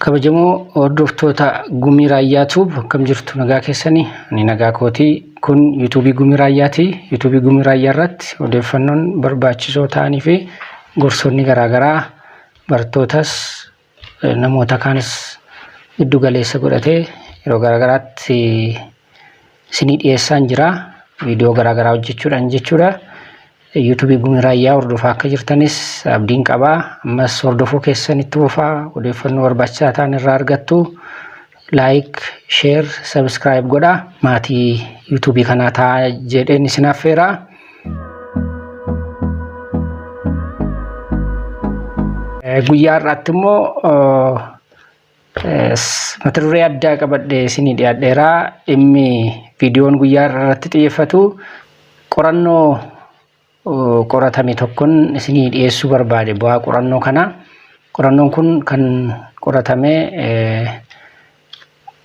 Kabajamoo hordoftoota Gumii Raayyaatuuf akkam jirtu nagaa keessanii? Ani nagaa kootii. Kun YouTube Gumii Raayyaati. YouTube Gumii Raayyaa irratti odeeffannoon barbaachisoo ta'anii fi gorsoonni garaagaraa bartootas namoota kaanis giddu galeessa godhatee yeroo garaagaraatti isinii dhiyeessaan jira. Viidiyoo garaagaraa hojjechuudhaan jechuudha. YouTube Gumii Raayyaa hordofaa akka jirtanis abdiin qabaa. Ammas hordofuu keessanitti fufaa odeeffannoo barbaachisaa ta'an irraa argattu. Like, share, subscribe godhaa. Maatii YouTube kanaa ta'aa jedheen isin affeeraa. Guyyaa irratti immoo mata duree addaa qabadhee isinii dhiyaadheeraa. Dhimmi viidiyoon guyyaa irratti xiyyeeffatu qorannoo qoratame tokkoon isinii dhiyeessuu barbaade. Bu'aa qorannoo kana. Qorannoon kun kan qoratame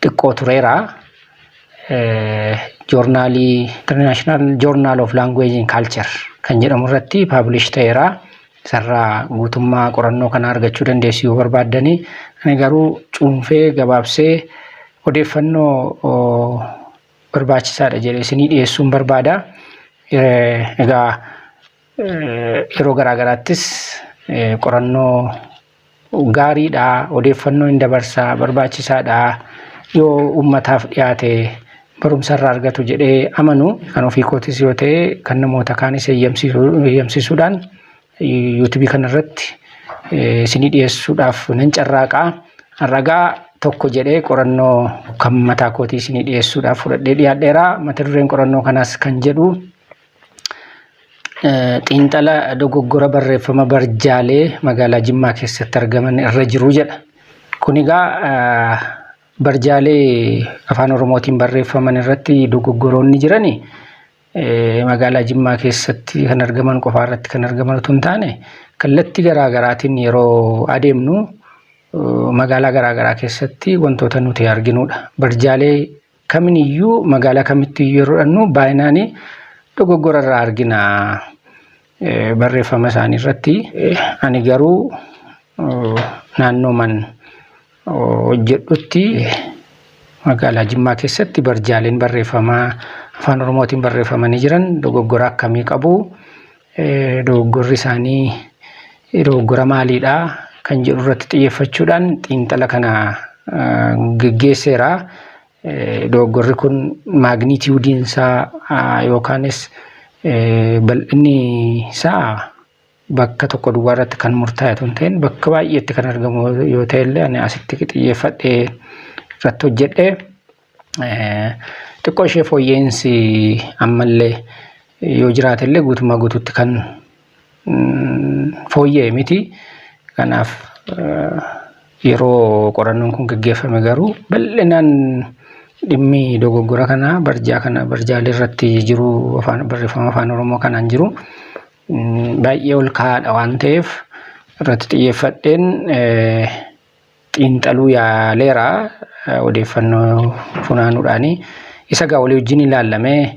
xiqqoo tureera. Joornaalii International Journal of Language and Culture kan jedhamu irratti publish ta'eera. Isarraa guutummaa qorannoo kana argachuu dandeessu yoo barbaaddanii. Ani garuu cuunfee gabaabsee odeeffannoo barbaachisaadha jedhee isinii dhiyeessuun barbaada. Egaa yeroo garaagaraattis qorannoo gaariidha, odeeffannoo hin dabarsaa, barbaachisaadha yoo ummataaf dhiyaate barumsa irraa argatu jedhee amanu. Kan ofii kootis yoo ta'e kan namoota kaanis eeyyamsiisuudhaan YouTube kanarratti isinii dhiyeessuudhaaf nan carraaqaa. Ragaa tokko jedhee qorannoo kan mataa kootii isinii dhiyeessuudhaaf fudhadhee dhiyaadheera. Mata dureen qorannoo kanaas kan jedhu xiinxala dogoggora barreeffama barjaalee magaalaa Jimmaa keessatti argaman irra jiru jedha. Kun egaa barjaalee afaan Oromootiin barreeffaman irratti dogoggoroonni jirani magaalaa Jimmaa keessatti kan argaman qofaa irratti kan argaman otoo hin taane kallattii garaagaraatiin yeroo adeemnu magaalaa garaagaraa keessatti wantoota nuti arginudha. Barjaalee kamiiniyyuu magaalaa kamitti yeroo dhannu baay'inaanii dogoggora irraa argina barreeffama isaanii irratti. Ani garuu naannoo man hojjedhutti magaalaa Jimmaa keessatti barjaaleen barreeffamaa afaan Oromootiin barreeffamanii jiran dogoggora akkamii qabu? Dogoggorri isaanii dogoggora maaliidha? Kan jedhu irratti xiyyeeffachuudhaan xiinxala kana geggeesseera. Dogoggorri kun maagniitiyuudiin isaa yookaanis bal'inni isaa bakka tokko duwwaa irratti kan murtaa'e osoo hin ta'in bakka baay'eetti kan argamu yoo ta'e illee ani asitti xiyyeeffadhee irratti hojjedhe. Xiqqoo ishee fooyya'insi ammallee yoo jiraate illee guutummaa guutuutti kan fooyya'e miti. Kanaaf yeroo qorannoon kun gaggeeffame garuu bal'inaan dhimmi dogoggora kana barjaalee irratti jiru barreeffama afaan Oromoo kanaan jiru baay'ee ol ka'aadha waan ta'eef irratti xiyyeeffadheen xiinxaluu yaaleera odeeffannoo funaanuudhaani. Isa gaa walii wajjin ilaallamee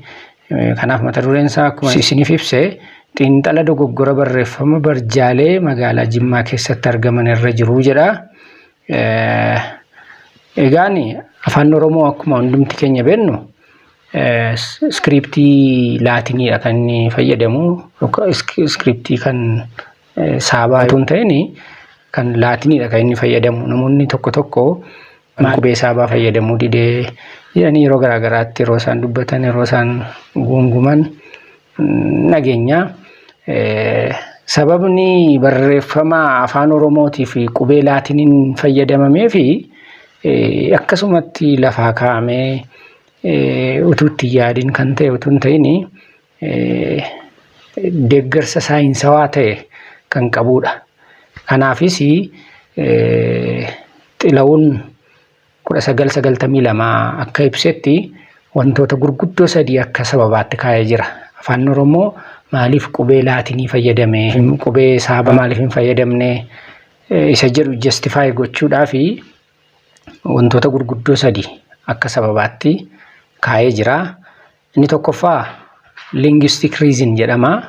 kanaaf mata dureen isaa akkuma isiniif ibse xiinxala dogoggora barreeffama barjaalee magaalaa Jimmaa keessatti argaman irra jiru jedha. Egaan afaan Oromoo akkuma hundumti keenya beeknu iskiriptii laatiniidha kan inni fayyadamu. Iskiriptii kan saabaa osoo hin ta'in kan laatiniidha kan inni fayyadamu. Namoonni tokko tokko qubee saabaa fayyadamuu didee jedhanii yeroo garaagaraatti yeroo isaan dubbatan yeroo isaan guunguman nageenya. Sababni barreeffama afaan Oromootii fi qubee laatiniin fayyadamamee fi akkasumatti lafaa kaa'amee utuutti yaadiin kan ta'e utuu hin ta'in deeggarsa saayinsawaa ta'e kan qabudha. Kanaafis Xilawuun 1992 akka ibsetti wantoota gurguddoo sadii akka sababaatti kaa'ee jira. Afaan Oromoo maaliif qubee laatinii fayyadame? Qubee saabaa maaliif hin fayyadamne? Isa jedhu justify gochuudhaaf wantoota gurguddoo sadii akka sababaatti kaa'ee jira. Inni tokkoffaa linguistic reason jedhama.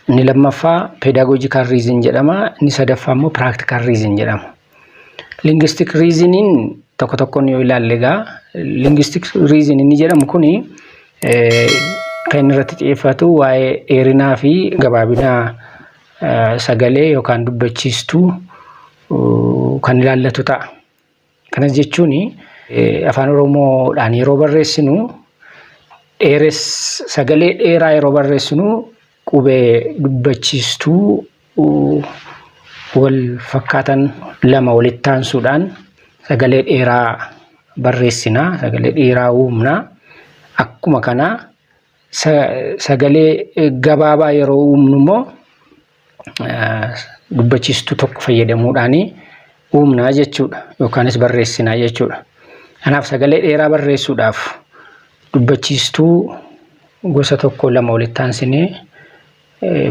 Inni lammaffaa pedagogical reason jedhama. Inni sadaffaa immoo practical reason jedhama. Linguistic reasoning tokko tokkoon yoo ilaalle egaa linguistic reasoning ni jedhamu kuni kan irratti xiyyeeffatu waa'ee dheerinaa fi gabaabina sagalee yookaan dubbachiistuu kan ilaallatu ta'a. Kanas jechuun afaan Oromoodhaan yeroo barreessinu sagalee dheeraa yeroo barreessinu qubee dubbachiistuu wal fakkaatan lama walitti aansuudhaan sagalee dheeraa barreessina, sagalee dheeraa uumna. Akkuma kana sagalee gabaabaa yeroo uumnu immoo dubbachiistuu tokko fayyadamuudhaan uumna jechuudha yookaanis barreessina jechuudha. Kanaaf sagalee dheeraa barreessuudhaaf dubbachiistuu gosa tokko lama walitti aansinee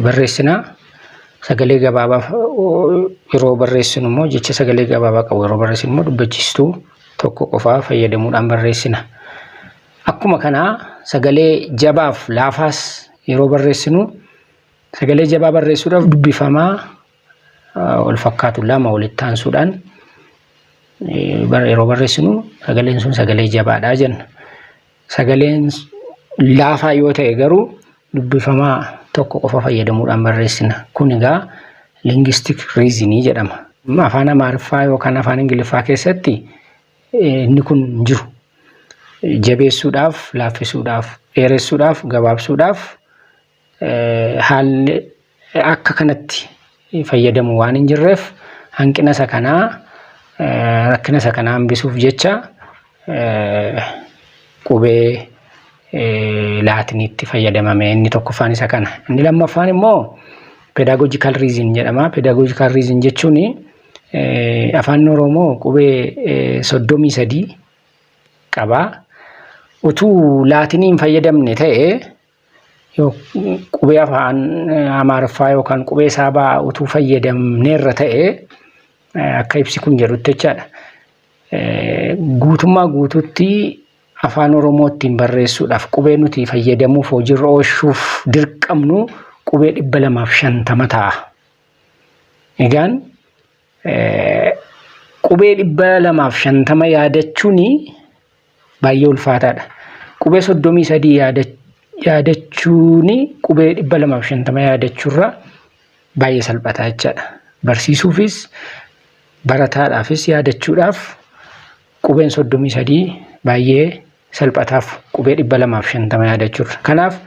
barreessina. Sagalee gabaabaa yeroo barreessinu immoo jecha sagalee gabaabaa qabu yeroo barreessinu immoo dubbachiistuu tokko qofaa fayyadamuudhaan barreessina. Akkuma kana sagalee jabaaf laafaas yeroo barreessinu sagalee jabaa barreessuudhaaf dubbifamaa wal fakkaatu lama walitti aansuudhaan yeroo barreessinu sagaleen sun sagalee jabaadha jenna. Sagaleen laafaa yoo ta'e garuu dubbifamaa tokko qofa fayyadamuudhaan barreessina. Kun egaa linguistic reasoning jedhama. Afaan Amaariffaa yookaan afaan Ingiliffaa keessatti inni kun jiru. Jabeessuudhaaf, laaffisuudhaaf, dheeressuudhaaf, gabaabsuudhaaf haalli akka kanatti fayyadamu waan hin jirreef hanqina isa kanaa rakkina isa kanaa hambisuuf jecha qubee laatiniitti fayyadamame. Inni tokkoffaan isa kana. Inni lammaffaan immoo pedagogical reason jedhama. Pedagogical reason jechuun afaan Oromoo qubee 33 qaba. Utuu laatiniin fayyadamne ta'e qubee afaan Amaariffaa yookaan qubee Saabaa utuu fayyadamneerra ta'e akka ibsi kun jedhutti jechaadha. Guutummaa guututti afaan Oromootiin barreessuudhaaf qubee nuti fayyadamuuf hojiirra oolchuuf dirqamnu qubee 250 ta'a. Egaan qubee 250 yaadachuun baay'ee ulfaataadha. Qubee 33 yaadachuun qubee 250 yaadachuurra baay'ee salphataa jechaadha. Barsiisuufis barataadhaafis yaadachuudhaaf qubeen 33 baay'ee salphataaf qubee 250 yaadachuurra. Kanaaf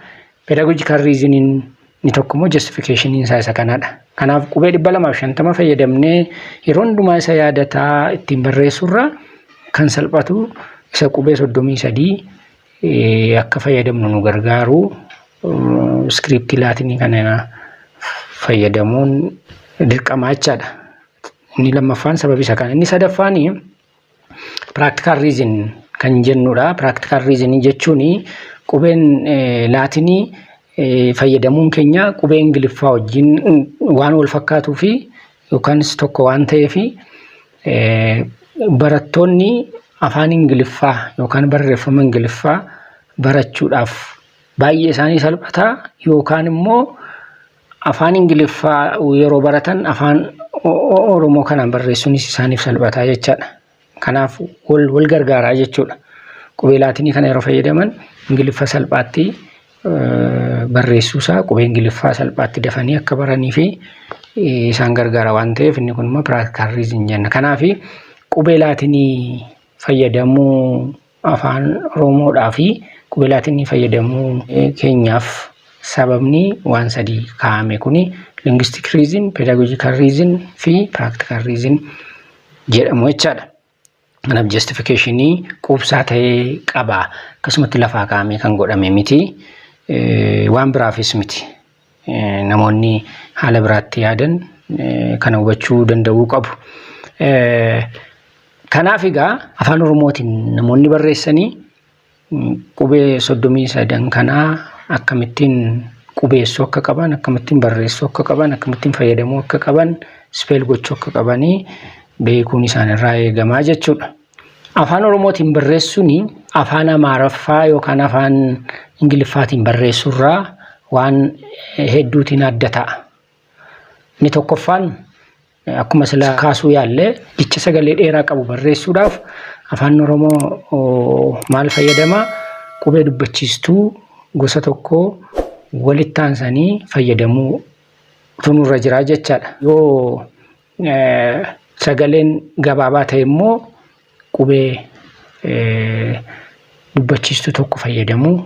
pedagogical reasoning ni tokko immoo justification isaa isa kanadha. Kanaaf qubee 250 fayyadamnee yeroo hundumaa isa yaadataa ittiin barreessuurra kan salphatu isa qubee 33 akka fayyadamnu nu gargaaru script laatinii kana fayyadamuun dirqama jechaadha. Inni lammaffaan sababii isa kana. Inni sadaffaan practical reason kan jennudha. Practical reason jechuun qubeen laatinii fayyadamuun keenya qubee Ingiliffaa wajjin waan wal fakkaatuu fi yookaanis tokko waan ta'eef barattoonni afaan Ingiliffaa yookaan barreeffama Ingiliffaa barachuudhaaf baay'ee isaanii salphataa yookaan immoo afaan Ingiliffaa yeroo baratan afaan Oromoo kanaan barreessuunis isaaniif salphataa jechaadha. Kanaaf wal gargaaraa jechuudha. Qubee laatinii kana yeroo fayyadaman Ingiliffa salphaatti barreessuusaa qubee Ingiliffaa salphaatti dafanii akka baranii fi isaan gargaara waan ta'eef inni kun immoo practical reason jenna. Kanaaf qubee laatinii fayyadamuu afaan Oromoodhaa fi qubee laatinii fayyadamuu keenyaaf sababni waan sadii kaa'ame kuni linguistic reason, pedagogical reason fi practical reason jedhamu jechaadha. Kanaaf justificationii quubsaa ta'ee qaba. Akkasumatti lafaa kaa'amee kan godhame miti. Waan biraafis miti. Namoonni haala biraatti yaadan kana hubachuu danda'uu qabu. Kanaaf egaa afaan Oromootiin namoonni barreessanii qubee 33 kanaa akkamittiin qubeessuu akka qaban, akkamittiin barreessuu akka qaban, akkamittiin fayyadamuu akka qaban, spell gochuu akka qabanii beekuun isaanirraa eegamaa jechuudha. Afaan Oromootiin barreessuun afaan Amaaraffaa yookaan afaan Ingiliffaatiin barreessuurraa waan hedduutiin adda ta'a. Inni tokkoffaan akkuma sila kaasuu yaalle jecha sagalee dheeraa qabu barreessuudhaaf afaan Oromoo maal fayyadama? Qubee dubbachiistuu gosa tokko walitti aansanii fayyadamuu tunurra jira jechaadha. Yoo sagaleen gabaabaa ta'e immoo qubee dubbachiistuu tokko fayyadamuu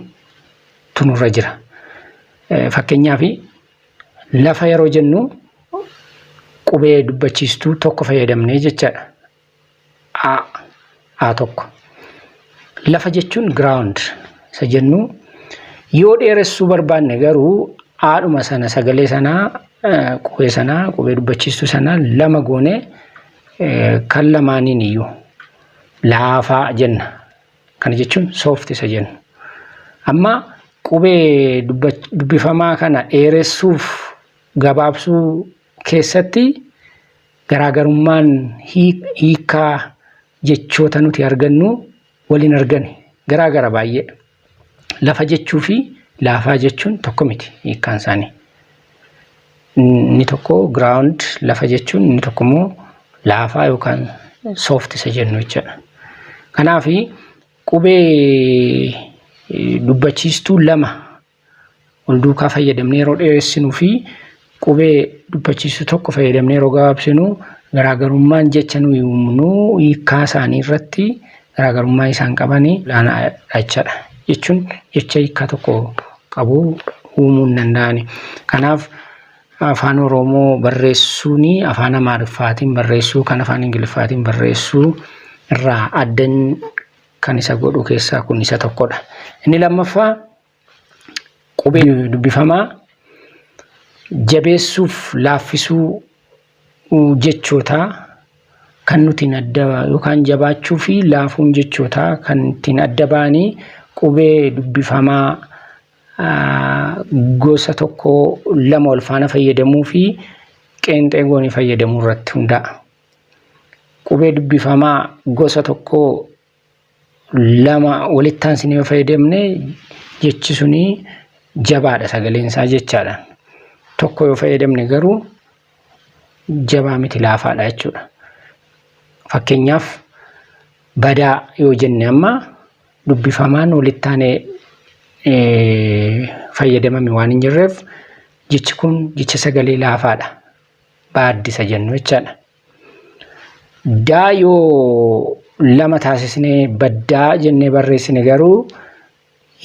tunurra jira. Fakkeenyaaf lafa yeroo jennu qubee dubbachiistuu tokko fayyadamnee jechaadha. A tokko. Lafa jechuun ground isa jennu yoo dheeressuu barbaanne garuu aadhuma sana sagalee sanaa qubee dubbachiistuu sanaa lama goone kan lamaaniin iyyuu laafaa jenna. Kana jechuun soft isa jennu. Amma qubee dubbifamaa kana dheeressuuf gabaabsuu keessatti garaagarummaan hiikaa jechoota nuti argannu waliin argani garaagara baay'ee. Lafa jechuu fi laafaa jechuun tokko miti hiikkaan isaanii. Inni tokko ground lafa jechuun inni tokko immoo laafaa yookaan soft isa jennu jechuudha. Kanaaf qubee dubbachiistuu lama wal duukaa fayyadamnee yeroo dheeressinuu fi qubee dubbachiistuu tokko fayyadamnee yeroo gabaabsinu garaagarummaan jecha nuyi uumnu hiikaa isaanii irratti garaagarummaa isaan qabanii laanaadha jechuudha. Jechuun jecha hiikaa tokko qabu uumuu hin danda'ani. Kanaaf afaan Oromoo barreessuun afaan Amaariffaatiin barreessuu kan afaan Ingiliffaatiin barreessuu irraa addan kan isa godhu keessaa kun isa tokkodha. Inni lammaffaa qubee dubbifamaa jabeessuuf laaffisuu jechoota kan nuti adda yookaan jabaachuu fi laafuun jechoota kan ittiin adda baanii qubee dubbifamaa gosa tokko lama wal faana fayyadamuu fi qeenxee goonii fayyadamuu irratti hundaa'a. Qubee dubbifamaa gosa tokko lama walitti aansinee fayyadamne jechi suni jabaadha sagaleen isaa jechaadha. Tokko yoo fayyadamne garuu jabaa miti laafaadha jechuudha. Fakkeenyaaf badaa yoo jenne amma dubbifamaan walitti aanee fayyadamame waan hin jirreef jechi kun jecha sagalee laafaadha. Baaddisa jennu jechaadha. Daa yoo lama taasisnee baddaa jennee barreessine garuu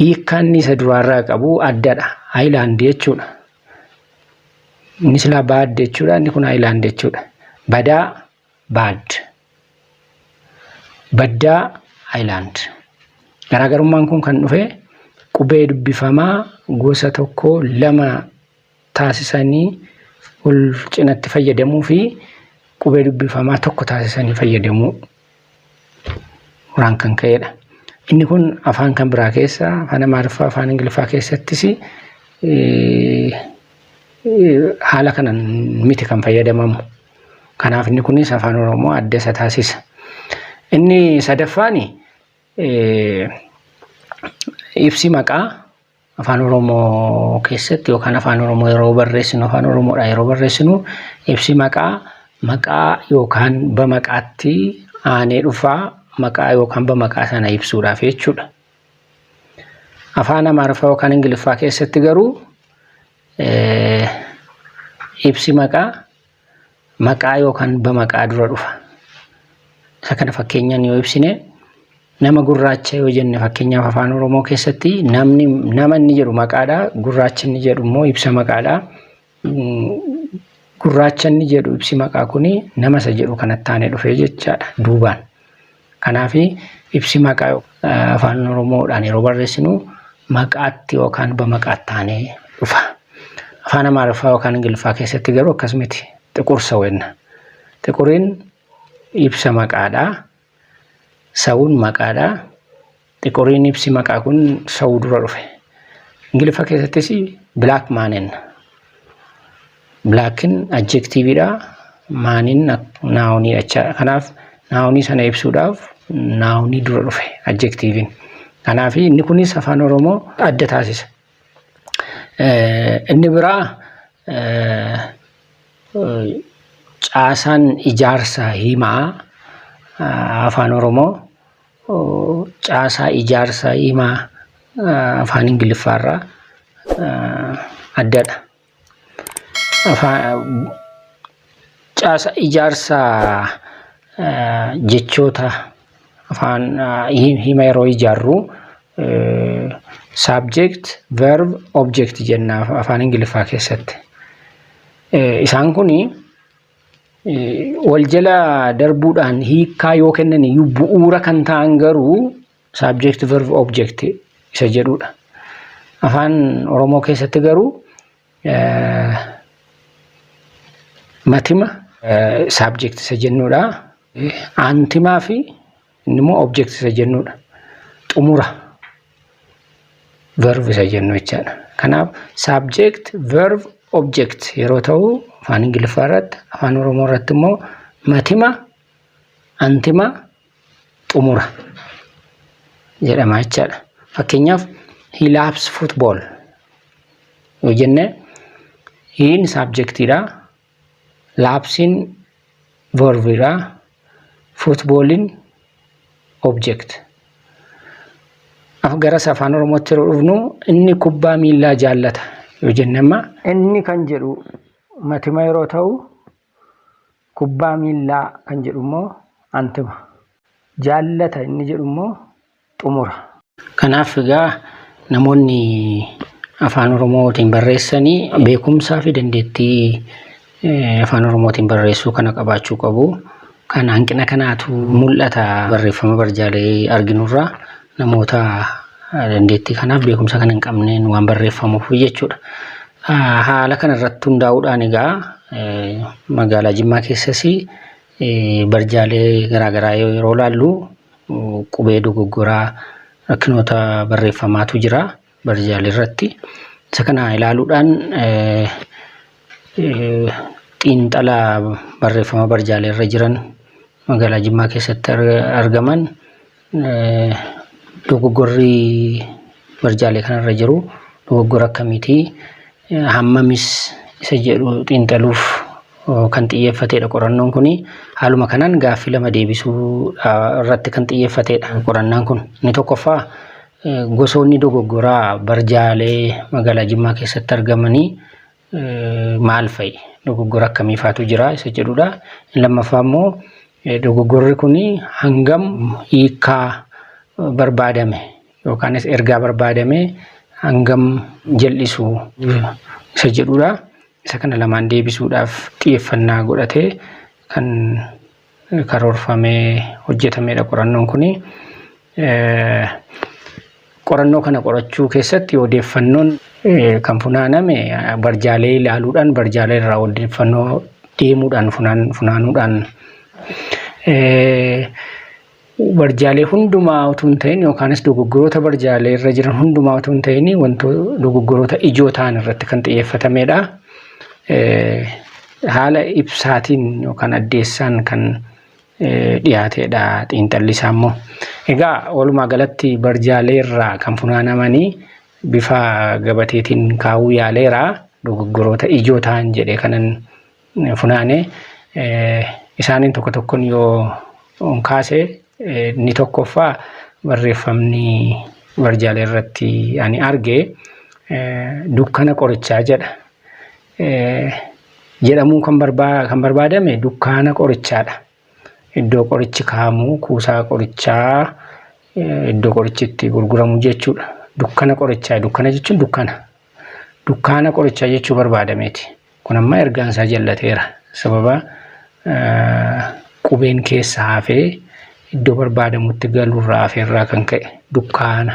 hiikkaan isa duraarraa qabu addadha. Haayilaandii jechuudha. Inni silaa baad jechuudha. Inni kun haayilaandii jechuudha. Badaa baad. Baddaa haayilaand. Garaagarummaan kun kan dhufe qubee dubbifamaa gosa tokko lama taasisanii wal cinatti fayyadamuu fi qubee dubbifamaa tokko taasisanii fayyadamuu waan kan ka'edha. Inni kun afaan kan biraa keessa afaan Amaariffaa afaan Ingiliffaa keessattis haala kanan miti kan fayyadamamu. Kanaaf inni kunis afaan Oromoo adda isa taasisa. Inni sadaffaan ibsi maqaa afaan Oromoo keessatti yookaan afaan Oromoo yeroo barreessinu afaan Oromoodha yeroo barreessinu ibsi maqaa yookaan bamaqaatti aanee dhufaa maqaa yookaan bamaqaa sana ibsuudhaaf jechuudha. Afaan Amaariffaa yookaan Ingiliffaa keessatti garuu ibsi maqaa yookaan bamaqaa dura dhufa. Isa kana fakkeenyaan yoo ibsine nama gurraacha yoo jenne fakkeenyaaf afaan Oromoo keessatti nama inni jedhu maqaadha, gurraacha inni jedhu immoo ibsa maqaadha. Gurraacha inni jedhu ibsi maqaa kuni nama isa jedhu kanatti aanee dhufee jechaadha duubaan. Kanaaf ibsi maqaa afaan Oromoodhaan yeroo barreessinu maqaatti yookaan bamaqaatti aanee dhufa. Afaan Amaariffaa yookaan Ingiliffaa keessatti garuu akkasumatti xiqursa wenna. Xiquriin ibsa maqaadha. Sawuun maqaadha. Xiquriin ibsi maqaa kun sawuu dura dhufe. Ingiliffaa keessattis black man enna. Blackin adjectiveidha. Maanin nounidha jechaadha. Kanaaf nounii sana ibsuudhaaf nounii dura dhufe adjectivein. Kanaaf inni kunis afaan Oromoo adda taasisa. Inni biraa caasan ijaarsa himaa afaan Oromoo caasa ijaarsa himaa afaan Ingiliffaarraa addadha. Caasa ijaarsa jechoota afaan hima yeroo ijaarru subject verb object jenna afaan Ingiliffaa keessatti. Isaan kuni wal jala darbuudhaan hiikaa yoo kennan iyyuu bu'uura kan ta'an garuu subject verb object isa jedhudha. Afaan Oromoo keessatti garuu matima subject isa jennudha. Antimaa fi innimmoo object isa jennudha. Xumura verb isa jennu jechaadha. Kanaaf subject verb object yeroo ta'u afaan Ingiliffaa irratti afaan Oromoo irratti immoo matima antima xumura jedhama jechaadha. Fakkeenyaaf he loves football yoo jenne hiin subjectidha, lapsin verbidha, footballin object. Gara afaan Oromootti yeroo dhufnu inni kubbaa miilaa jaallata yoo jennema inni kan jedhu matima yeroo ta'u kubbaa miilaa kan jedhu immoo antima. Jaallata inni jedhu immoo xumura. Kanaaf egaa namoonni afaan Oromootiin barreessanii beekumsaa fi dandeettii afaan Oromootiin barreessuu kana qabaachuu qabu. Kan hanqina kanaatu mul'ata barreeffama barjaalee arginurraa namoota dandeettii kanaaf beekumsa kan hin qabneen waan barreeffamuuf jechuudha. Haala kana irratti hundaa'uudhaan egaa magaalaa Jimmaa keessas barjaalee garaagaraa yeroo ilaallu qubee dogoggoraa rakkinoota barreeffamaatu jira barjaalee irratti. Isa kana ilaaluudhaan xiinxala barreeffama barjaalee irra jiran magaalaa Jimmaa keessatti argaman dogoggorri barjaalee kanarra jiru dogoggora akkamiiti hammamis isa jedhu xiinxaluuf kan xiyyeeffatedha qorannoon kun. Haaluma kanaan gaaffii lama deebisuu irratti kan xiyyeeffatedha qorannaan kun. Inni tokkoffaa gosoonni dogoggoraa barjaalee magaalaa Jimmaa keessatti argamanii maal fa'i? Dogoggora akkamii faatu jira isa jedhudha. Lammaffaa immoo dogoggorri kun hangam hiikaa barbaadame yookaanis ergaa barbaadame hangam jal'isu isa jedhudha. Isa kana lamaan deebisuudhaaf xiyyeeffannaa godhatee kan karoorfamee hojjetamedha qorannoon kun. Qorannoo kana qorachuu keessatti odeeffannoon kan funaaname barjaalee ilaaluudhaan barjaalee irraa odeeffannoo deemuudhaan funaanuudhaan barjaalee hundumaa utuu hin ta'in yookaanis dogoggoroota barjaalee irra jiran hundumaa utuu hin ta'in wantoota dogoggoroota ijoo ta'an irratti kan xiyyeeffatamedha. Haala ibsaatiin yookaan addeessaan kan dhiyaatedha xiinxalli isaa immoo. Egaa walumaa galatti barjaalee irraa kan funaanamanii bifa gabateetiin kaa'uu yaaleera dogoggoroota ijoo ta'an jedhee kanan funaane isaaniin tokko tokkoon yoo kaase inni tokkoffaa barreeffamni barjaalee irratti ani arge dukkana qorichaa jedha. Jedhamuu kan barbaadame dukkaana qorichaadha. Iddoo qorichi kaa'amu kuusaa qorichaa iddoo qorichitti gurguramu jechuudha. Dukkana qorichaa dukkana jechuun dukkaana qorichaa jechuu barbaadameeti. Kun amma ergaan isaa jallateera sababa qubeen keessa hafee iddoo barbaadamutti galuurraa hafeerraa kan ka'e dukkaana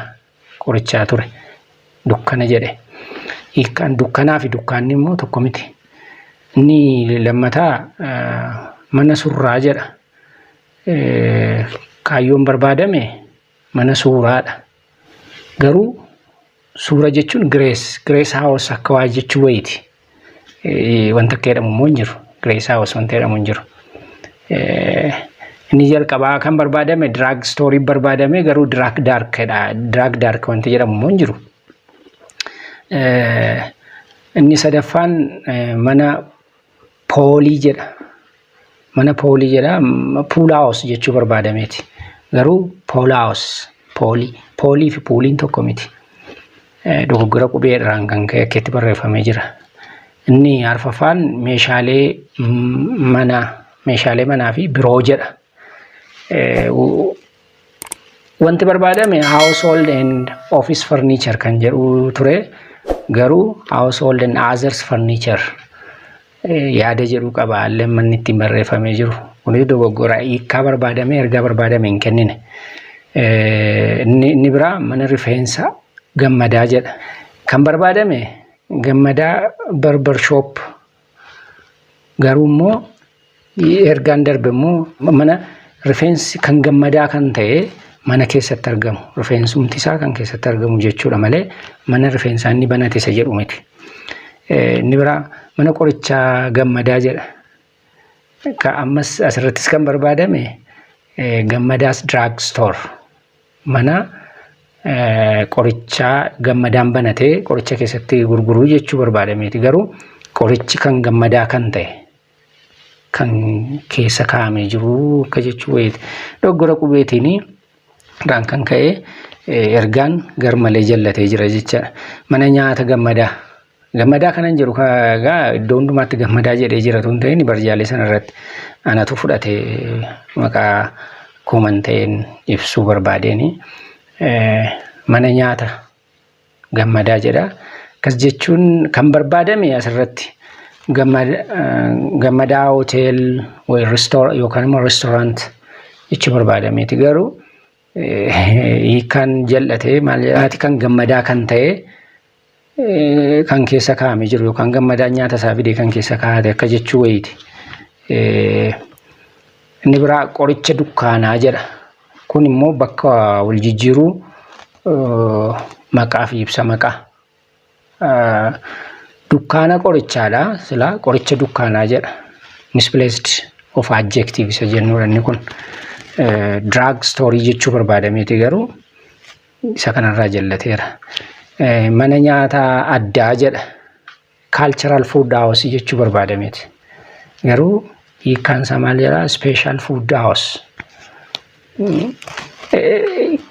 qorichaa ture dukkana jedhe. Hiikkaan dukkanaa fi dukkaanni immoo tokko miti. Inni lammataa mana surraa jedha. Kaayyoon barbaadame mana suuraadha. Garuu suura jechuun Grace House akka waa jechuu wayiiti. Wanta akka jedhamu immoo hin jiru. Grace House wanta jedhamu hin jiru. Inni jalqabaa kan barbaadame drug story barbaadame garuu drug darkdha. Drug dark wanta jedhamu immoo hin jiru. Inni sadaffaan mana poolii jedha. mana poolii jedha puulaawus jechuu barbaadameeti. Garuu poolaawus poolii fi puuliin tokko miti. Dogoggora qubeedhaan kan ka'e akkeetti barreeffamee jira. Inni arfaffaan meeshaalee manaa fi biroo jedha. Wanti barbaadame household and office furniture kan jedhu ture. Garuu household and others furniture yaada jedhu qaba. Illee manni ittiin barreeffamee jiru. Kunis dogoggora hiikkaa barbaadame ergaa barbaadame hin kennine. Inni biraa mana rifeensa gammadaa jedha. Kan barbaadame gammadaa barber shop. Garuu immoo ergaan darbe immoo mana rifeensi kan gammadaa kan ta'e mana keessatti argamu. Rifeensumti isaa kan keessatti argamu jechuudha malee mana rifeensaa inni banate isa jedhu miti. Inni biraa mana qorichaa gammadaa jedha. Ammas asirrattis kan barbaadame gammadaas drug store. Mana qorichaa gammadaan banatee qoricha keessatti gurguruu jechuu barbaadameeti. Garuu qorichi kan gammadaa kan ta'e kan keessa kaa'amee jiru akka jechuu wayiiti. Dogoggora qubeetiini irraan kan ka'e ergaan garmalee jallatee jira jecha. Mana nyaata gammadaa kanan jiru egaa iddoo hundumaatti gammadaa jedhee jira tun ta'in barjaalee sanarratti anatu fudhate maqaa kooman ta'een ibsuu barbaadeen mana nyaata gammadaa jedha. Kas jechuun kan barbaadame asirratti gammadaa hotel yookaan immoo restaurant jechuu barbaadameeti. Garuu hiikkaan jal'ate maal jedhaati kan gammadaa kan ta'e kan keessa kaa'amee jiru yookaan gammadaa nyaata isaa fidee kan keessa kaa'ate akka jechuu wayiiti. Inni biraa qoricha dukkaanaa jedha. Kun immoo bakka wal jijjiiruu maqaa fi ibsa maqaa. Dukkaana qorichaadha. Sila qoricha dukkaanaa jedha. Misplaced of adjective isa jennuudha inni kun. Drug store jechuu barbaadameeti garuu isa kanarraa jallateera. Mana nyaata addaa jedha. Cultural food house jechuu barbaadameeti. Garuu hiikkaan isaa maal jedhaa? Special food house.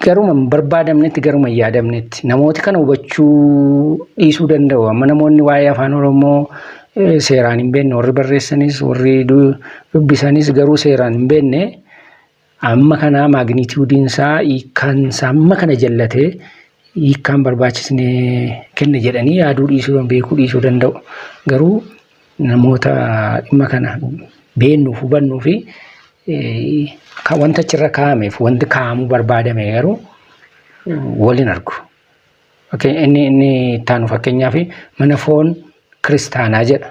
Garuma barbaadamnetti garuma yaadamnetti namooti kana hubachuu dhiisuu danda'u. Amma namoonni waa'ee afaan Oromoo seeraan hin beekne warri barreessanis warri dubbisanis garuu seeraan hin beekne amma kana magnituudiin isaa hiikkaan isaa amma kana jallatee hiikkaan barbaachisne kenne jedhanii yaaduu dhiisuu beekuu dhiisuu danda'u. Garuu namoota dhimma kana beennuuf hubannuu fi wanta achirra kaa'ameef wanti kaa'amuu barbaadame garuu waliin argu. Inni ittaanu fakkeenyaaf mana foon kiristaanaa jedha.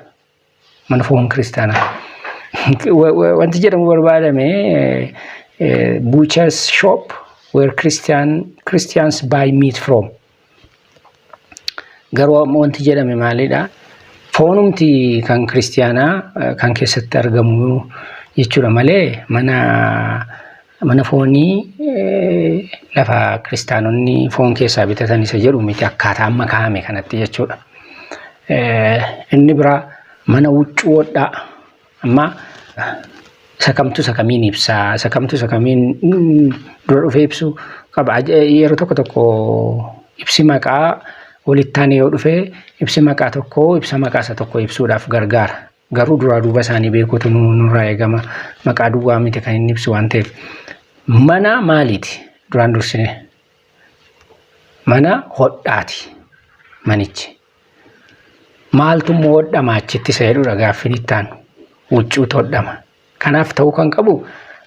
Mana foon kiristaanaa. Wanti jedhamu barbaadame butcher's shop where Christians buy meat from. Garuu wanti jedhame maalidha? Foonumti kan kiristaanaa kan keessatti argamu jechuudha malee mana foonii lafa kiristaanonni foon keessaa bitatan isa jedhu miti akkaataa amma kaa'ame kanatti jechuudha. Inni biraa mana huccuu hodhaa. Amma sakamtu sakamiin ibsaa sakamtu sakamiin dura dhufee ibsu qaba. Yeroo tokko ibsi maqaa walittaanii yoo dhufee ibsi maqaa tokko ibsa maqaa isa tokko ibsuudhaaf gargaara. Garuu duraa duuba isaanii beekuutu nurraa eegama. Maqaa duwwaa miti kan inni ibsu waan ta'eef. Mana maaliiti? Duraan dursine mana hodhaati manichi. Maaltu immoo hodhama achitti isa jedhudha gaaffiin ittaan. Huccuutu hodhama. Kanaaf ta'uu kan qabu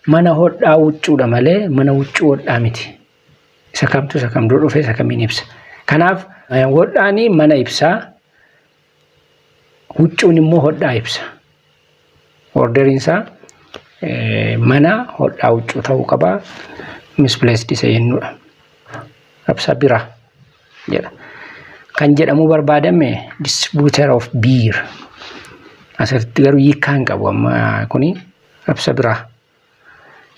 mana hodhaa huccuudha malee mana huccuu hodhaa miti. Isa kam dura dhufee isa kamiin ibsa. Kanaaf hodhaanii mana ibsaa. Huccuun immoo hodhaa ibsa. Orderiinsaa mana hodhaa huccuu ta'uu qaba. Misplaced isa jennuudha. Rabsa biraa jedha. Kan jedhamu barbaadame distributor of beer. Asirratti garuu hiikkaan qabu amma kuni rabsa biraa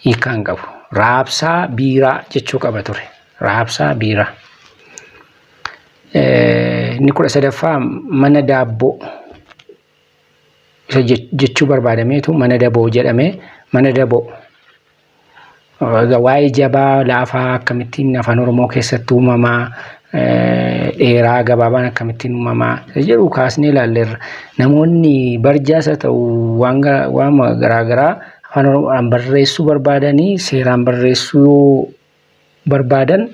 hiikkaan qabu. Raabsaa biiraa jechuu qaba ture. Raabsaa biiraa. Inni 13ffaa mana daabboo isa jechuu barbaadameetu mana daboo jedhame mana daboo. Waa'ee jabaa laafaa akkamittiin afaan Oromoo keessatti uumamaa dheeraa gabaabaan akkamittiin uumamaa jedhu kaasnee ilaalleerra. Namoonni barjaas haa ta'u waan garaagaraa afaan Oromoodhaan barreessuu barbaadanii seeraan barreessuu barbaadan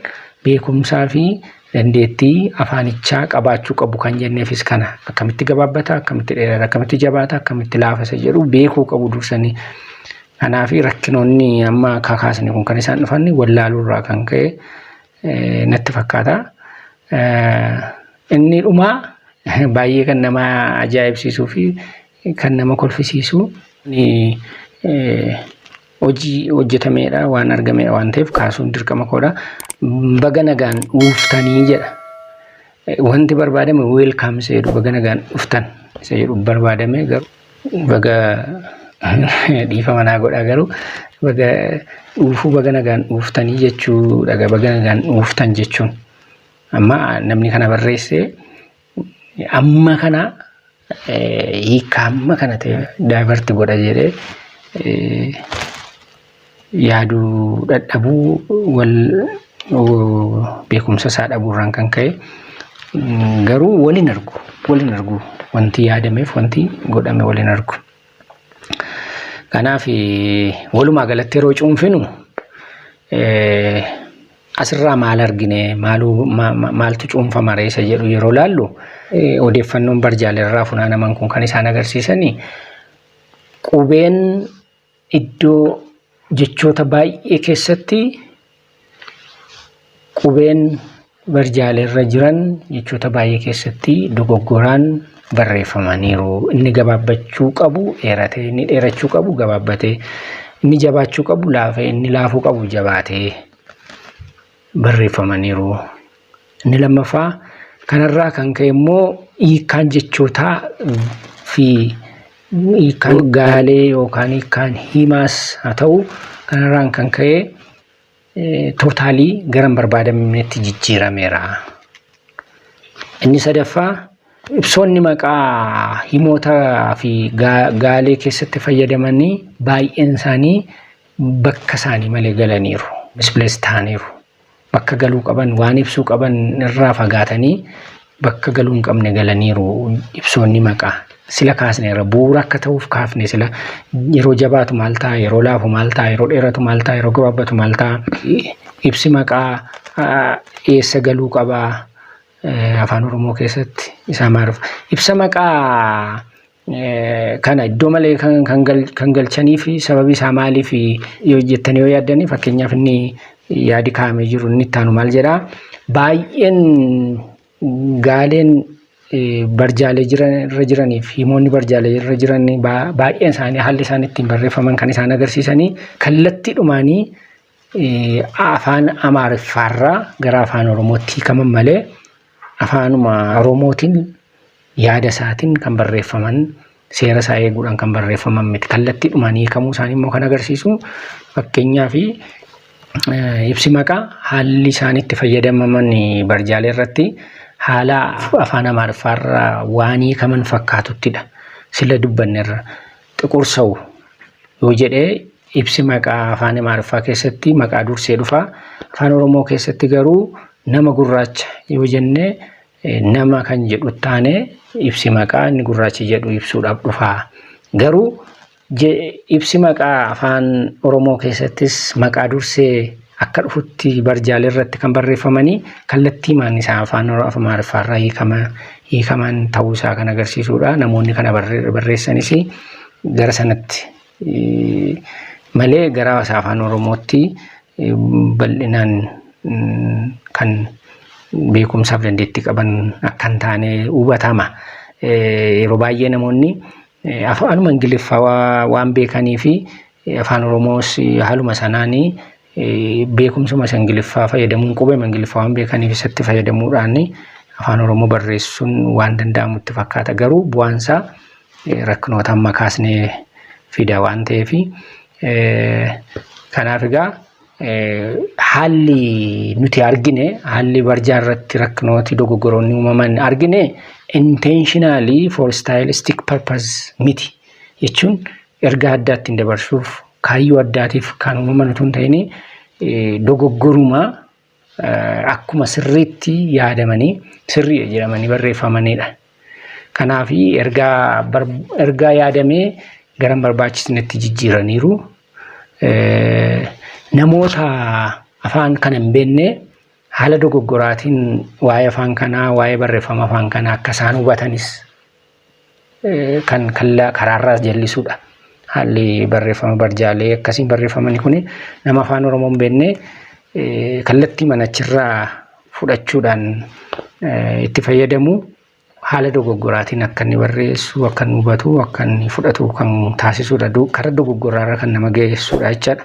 beekumsaa fi dandeettii afaanichaa qabaachuu qabu kan jenneefis kana. Akkamitti gabaabbata, akkamitti dheerata, akkamitti jabaata, akkamitti laafasa jedhu beekuu qabu dursanii. Kanaaf rakkinoonni amma kakaasne kun kan isaan dhufan wallaaluurraa kan ka'e natti fakkaata. Inni dhumaa baay'ee kan nama ajaa'ibsiisuu fi kan nama kolfisiisu hojii hojjetameedha waan argameedha waan ta'eef kaasuun dirqama koodha. Baga nagaan dhuftanii jedha. Wanti barbaadame welcome jedhu baga nagaan dhuftan isa jedhu barbaadame garuu baga dhiifama naa godha garuu baga dhufuu baga nagaan dhuftanii jechuudha. Baga nagaan dhuftan jechuun amma namni kana barreesse amma kana hiika amma kana ta'e daayivarti godha jedhee yaaduu dadhabuu beekumsa isaa dhabuurraan kan ka'e garuu waliin argu wanti yaadameef wanti godhame waliin argu. Kanaaf walumaa galatti yeroo cuunfinu asirraa maal argine maaltu cuunfama reessa jedhu yeroo laallu odeeffannoon barjaalerraa funaanaman kun kan isaan agarsiisanii qubeen iddoo jechoota baay'ee keessatti qubeen barjaalerra jiran jechoota baay'ee keessatti dogoggoraan barreeffamaniiru. Inni gabaabbachuu qabu dheeratee, inni dheerachuu qabu gabaabbatee, inni jabaachuu qabu laafee, inni laafuu qabu jabaatee barreeffamaniiru. Inni lammaffaa kanarraa kan ka'e immoo hiikaan jechootaa fi hiikaan gaalee yookaan hiikaan himaas haa ta'u kanarraan kan ka'e tootaalii garan barbaadametti jijjiirameera. Inni sadaffaa ibsoonni maqaa himootaa fi gaalee keessatti fayyadamanii baay'een isaanii bakka isaanii malee galaniiru. Misplace ta'aniiru. Bakka galuu qaban waan ibsuu qaban irraa fagaatanii bakka galuu hin qabne galaniiru ibsoonni maqaa. Sila kaasneerra bu'uura akka ta'uuf kaafne sila yeroo jabaatu maal ta'a, yeroo laafu maal ta'a, yeroo dheeratu maal ta'a, yeroo gabaabbatu maal ta'a. Ibsi maqaa eessa galuu qabaa afaan Oromoo keessatti isaa maaruuf. Ibsa maqaa kana iddoo malee kan galchanii fi sababi isaa maaliif yoo jettanii yoo yaaddanii fakkeenyaaf inni yaadi kaa'amee jiru inni ittaanu maal jedhaa baay'een gaaleen barjaalee irra jiraniif himoonni barjaalee irra jiran baay'een isaanii haalli isaan ittiin barreeffaman kan isaan agarsiisanii kallattiidhumaanii afaan Amaariffaarraa gara afaan Oromootti hiikaman malee afaanuma Oromootiin yaada isaatiin kan barreeffaman seera isaa eeguudhaan kan barreeffaman miti. Kallattiidhumaanii hiikamuu isaanii immoo kan agarsiisu fakkeenyaaf ibsi maqaa haalli isaan itti fayyadamaman barjaalee irratti haala afaan Amaariffaarraa waan hiikaman fakkaatuttidha. Sila dubbanneerra xiqursa'u yoo jedhee ibsi maqaa afaan Amaariffaa keessatti maqaa dursee dhufa. Afaan Oromoo keessatti garuu nama gurraacha yoo jenne nama kan jedhu taane ibsi maqaa inni gurraachi jedhu ibsuudhaaf dhufa. Garuu ibsi maqaa afaan Oromoo keessattis maqaa dursee akka dhufutti barjaalee irratti kan barreeffamanii kallattii maan isaa afaan Amaariffaarraa hiikaman ta'uu isaa kan agarsiisudha. Namoonni kana barreessanis gara sanatti malee gara afaan Oromootti bal'inaan kan beekumsaaf dandeettii qaban akka hin taane hubatama. Yeroo baay'ee namoonni afaanuma Ingiliffaa waan beekanii fi afaan Oromoos haaluma sanaanii beekumsuma Ingiliffaa fayyadamuun qubee Ingiliffaa waan beekaniif isatti fayyadamuudhaan afaan Oromoo barreessuun waan danda'amutti fakkaata. Garuu bu'aansaa rakkinoota amma kaasnee fida waan ta'eef kanaaf egaa haalli nuti argine haalli barjaa irratti rakkinooti dogoggoroonni uumaman argine intentionally for stylistic purpose miti. jechuun ergaa addaatti dabarsuuf kaayyoo addaatiif kan uumaman utuu hin ta'in dogoggoruma akkuma sirriitti yaadamanii sirrii jedhamanii barreeffamanidha. Kanaaf ergaa yaadamee garan barbaachisnetti jijjiiraniiru. Namoota afaan kana hin beekne haala dogoggoraatiin waa'ee afaan kanaa waa'ee barreeffama afaan kanaa akka isaan hubatanis kan karaarraa jallisuudha. Haalli barreeffama barjaalee akkasiin barreeffamanii kun nama afaan Oromoo hin beekne kallattii manachirraa fudhachuudhaan itti fayyadamu haala dogoggoraatiin akka inni barreessu akka inni hubatu akka inni fudhatu kan taasisuudha. Karaa dogoggoraarra kan nama geessuudha jechaadha.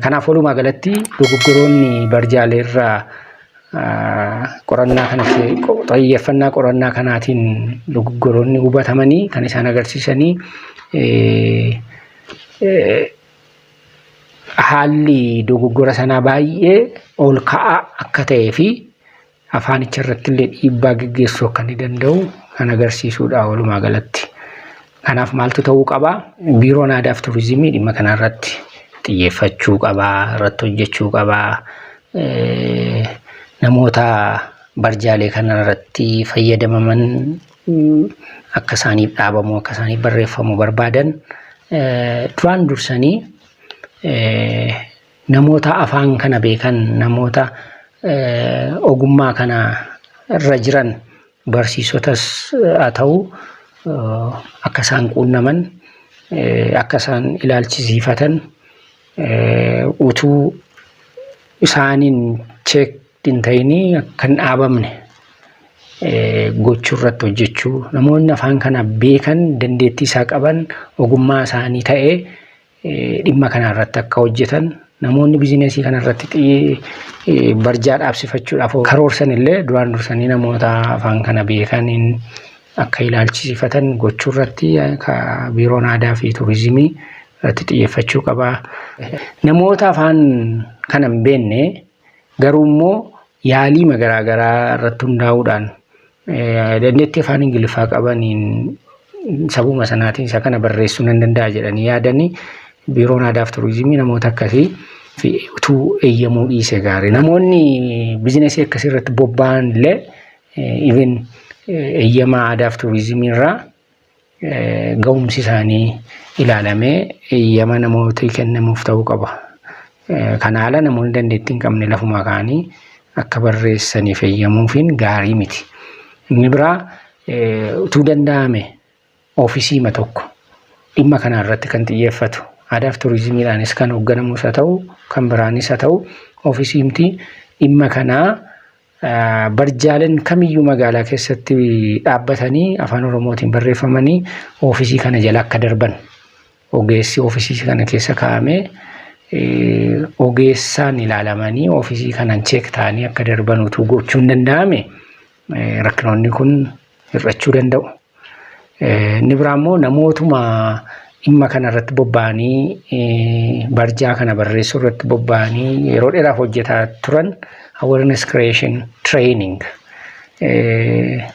Kanaaf walumaa galatti dogoggoroonni barjaalee irraa qorannaa kana xiyyeeffannaa qorannaa kanaatiin dogoggoroonni hubatamanii kan isaan agarsiisanii haalli dogoggora sanaa baay'ee ol ka'aa akka ta'ee fi afaanicha irratti illee dhiibbaa gaggeessuu akka inni danda'u kan agarsiisuudha walumaa galatti. Kanaaf maaltu ta'uu qaba? Biiroon Aadaa fi Turizimii dhimma kana irratti xiyyeeffachuu qaba, irratti hojjechuu qaba. Namoota barjaalee kana irratti fayyadaman akka isaaniif dhaabamu akka isaaniif barreeffamu barbaadan duraan dursanii namoota afaan kana beekan namoota ogummaa kana irra jiran barsiisotas haa ta'u akka isaan quunnaman akka isaan ilaalchisiifatan utuu isaaniin cheektiin ta'inii kan dhaabamne gochuu irratti hojjechuu namoonni afaan kana beekan dandeettii isaa qaban ogummaa isaanii ta'ee dhimma kana irratti akka hojjetan namoonni bizineesii kana irratti barjaa dhaabsifachuudhaaf karoorsan illee duraan dursanii namoota afaan kana beekaniin akka ilaalchisiifatan gochuu irratti Biiroon Aadaa fi Turizimii irratti xiyyeeffachuu qaba. Namoota afaan kana hin beekne garuu immoo yaalii garaagaraa irratti hundaa'uudhaan dandeettii afaan Ingiliffaa qabaniin sabuma sanaatiin isa kana barreessuu nan danda'a jedhanii yaadanii Biiroon Aadaa fi Turizimii namoota akkasii fi utuu eeyyamuu dhiise gaarii. Namoonni bizineesii akkasii irratti bobba'an illee even eeyyama Aadaa fi Turizimii irraa ga'umsi isaanii ilaalamee eeyyama namoota kennamuuf ta'uu qaba. Kana ala namoonni dandeettii hin qabne lafumaa ka'anii akka barreessaniif eeyyamuufiin gaarii miti. Inni biraa utuu danda'ame oofisiima tokko dhimma kana irratti kan xiyyeeffatu Aadaa fi Turizimiidhaanis kan hoogganamus haa ta'u kan biraanis haa ta'u oofisiimti dhimma kanaa barjaaleen kamiyyuu magaalaa keessatti dhaabbatanii afaan Oromootiin barreeffamanii oofisii kana jala akka darban ogeessi oofisii kana keessa kaa'amee ogeessaan ilaalamanii oofisii kanan cheek ta'anii akka darban utuu gochuun danda'ame rakkinoonni kun hir'achuu danda'u. Inni biraa immoo namootuma dhimma kana irratti bobba'anii barjaa kana barreessuu irratti bobba'anii yeroo dheeraaf hojjetaa turan awareness creation training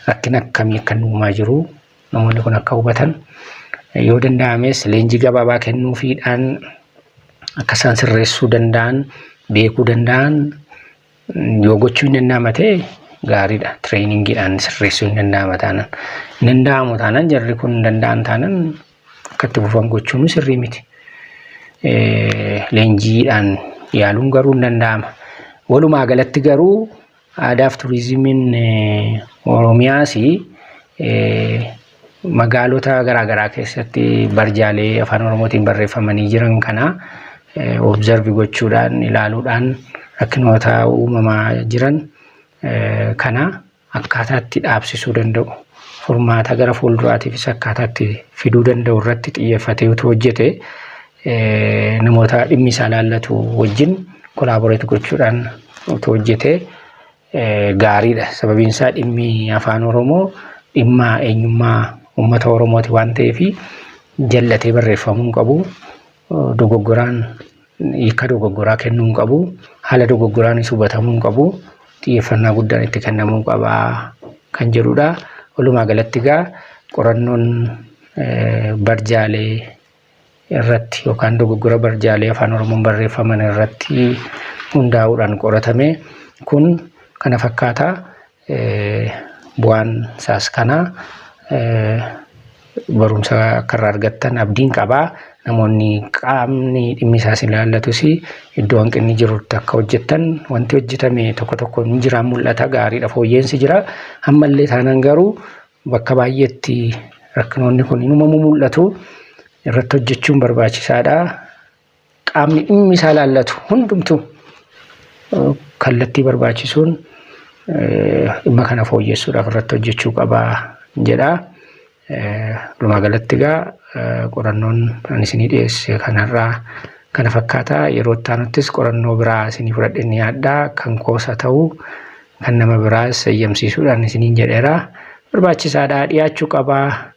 rakkina akkamii akka uumaa jiru namoonni kun akka hubatan yoo danda'ames leenjii gabaabaa kennuufiidhaan akka isaan sirreessuu danda'an beekuu danda'an yoo gochuu hin danda'ama ta'e gaariidha. Trainingiidhaan sirreessuu hin danda'amu taanaan jarri kun hin danda'an taanaan akkatti fufan gochuun sirrii miti. Leenjiidhaan yaaluun garuu hin danda'ama. Walumaa galatti garuu Aadaa fi Turizimiin Oromiyaas magaalota garaagaraa keessatti barjaalee afaan Oromootiin barreeffamanii jiran kana observe gochuudhaan ilaaluudhaan rakkinoota uumamaa jiran kana akkaataatti dhaabsisuu danda'u. Furmaata gara fuulduraatiifis akkaataatti fiduu danda'u irratti xiyyeeffatee utuu hojjete namoota dhimmi isaa laallatu wajjin kolaaboreet gochuudhaan utuu hojjete gaariidha. Sababiin isaa dhimmi afaan Oromoo dhimma eenyummaa uummata Oromooti waan ta'eef jallatee barreeffamuu qabu. Dogoggoraan hiika dogoggoraa kennuu qabu. Haala dogoggoraanis hubatamuu qabu. Xiyyeeffannaa guddaan itti kennamuu qaba kan jedhudha. Walumaa galatti egaa qorannoon barjaalee irratti yookaan dogoggora barjaalee afaan Oromoon barreeffaman irratti hundaa'uudhaan qoratame kun kana fakkaata. Bu'aan isaas kana barumsa akka irraa argattan abdiin qabaa. Namoonni qaamni dhimmi isaas ilaallatus iddoo hanqinni jirutti akka hojjettan wanti hojjetame tokko ni jira mul'ata gaariidha fooyyeensi jira. Ammallee taanaan garuu bakka baay'eetti rakkinoonni kun inuma mul'atu irratti hojjechuun barbaachisaadha. Qaamni dhimmi isaa ilaallatu hundumtu kallattii barbaachisuun dhimma kana fooyyessuudhaaf irratti hojjechuu qabaa jedha. Walumaa galatti qorannoon ani isinii dhiyeesse kanarraa kana fakkaata. Yeroo itti aanuttis qorannoo biraa isinii fudhadhee dhiyaadha. Kan koosa ta'u kan nama biraas eeyyamsiisuudhaan isiniin jedheera. Barbaachisaadha, dhiyaachuu qabaa,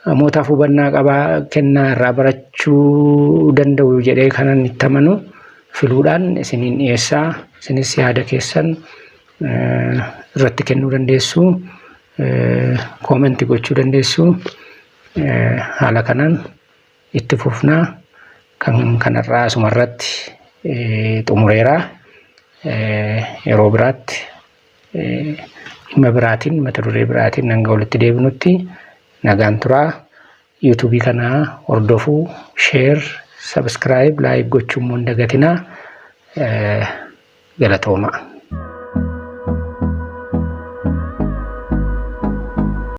namootaaf hubannaa qabaa, kennaa irraa barachuu danda'u jedhee kanan itti amanu filuudhaan isiniin dhiyeessaa. Isinis yaada keessan irratti kennuu dandeessu, koomentii gochuu dandeessu. Haala kanaan itti fufnaa. Kan kanarraa asumarratti xumureera. Yeroo biraatti dhimma biraatiin mata duree biraatiin hanga walitti deebinutti nagaan turaa. YouTube kana hordofuu, share, subscribe, like gochuun hin dagatinaa. Galatooma.